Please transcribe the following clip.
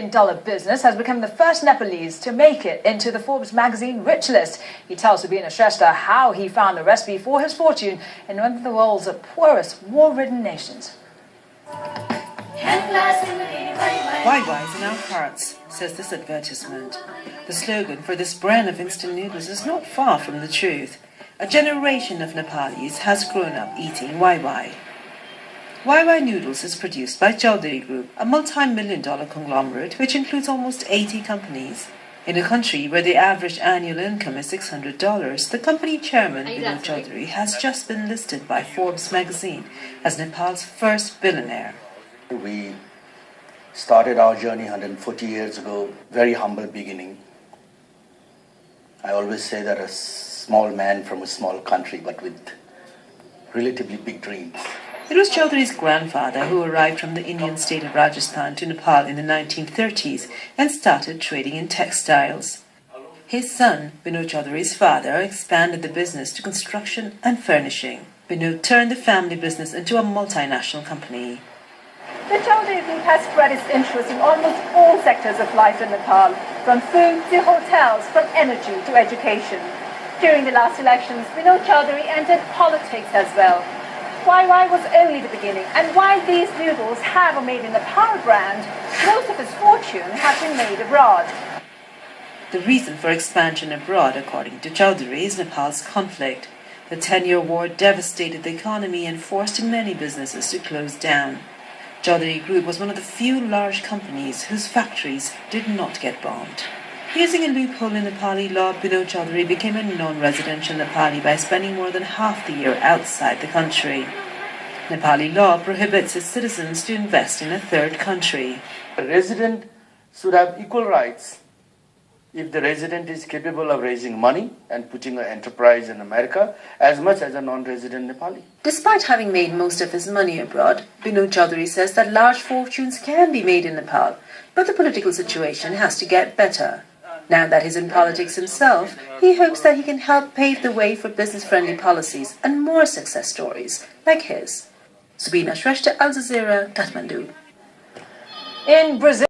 Dollar business has become the first Nepalese to make it into the Forbes magazine rich list. He tells Subina Shrestha how he found the recipe for his fortune in one of the world's poorest, war-ridden nations. Wai is in our hearts, says this advertisement. The slogan for this brand of instant noodles is not far from the truth. A generation of Nepalis has grown up eating Wai. Wai noodles is produced by Chaudhary Group, a multi-million-dollar conglomerate which includes almost 80 companies. In a country where the average annual income is $600, the company chairman, Vinod Chaudhary, has just been listed by Forbes magazine as Nepal's first billionaire. We started our journey 140 years ago, very humble beginning. I always say that a small man from a small country, but with relatively big dreams. It was Chaudhary's grandfather who arrived from the Indian state of Rajasthan to Nepal in the 1930s and started trading in textiles. His son, Vinod Chaudhary's father, expanded the business to construction and furnishing. Vinod turned the family business into a multinational company. The Chaudhary Group has spread its interest in almost all sectors of life in Nepal, from food to hotels, from energy to education. During the last elections, Vinod Chaudhary entered politics as well. Wai was only the beginning, and while these noodles have a Made in Nepal brand, most of his fortune has been made abroad. The reason for expansion abroad, according to Chaudhary, is Nepal's conflict. The 10-year war devastated the economy and forced many businesses to close down. Chaudhary Group was one of the few large companies whose factories did not get bombed. Using a loophole in Nepali law, Vinod Chaudhary became a non-residential Nepali by spending more than half the year outside the country. Nepali law prohibits its citizens to invest in a third country. A resident should have equal rights if the resident is capable of raising money and putting an enterprise in America as much as a non-resident Nepali. Despite having made most of his money abroad, Vinod Chaudhary says that large fortunes can be made in Nepal, but the political situation has to get better. Now that he's in politics himself, he hopes that he can help pave the way for business-friendly policies and more success stories like his. Subina Shrestha, Aljazeera, Kathmandu. In Brazil,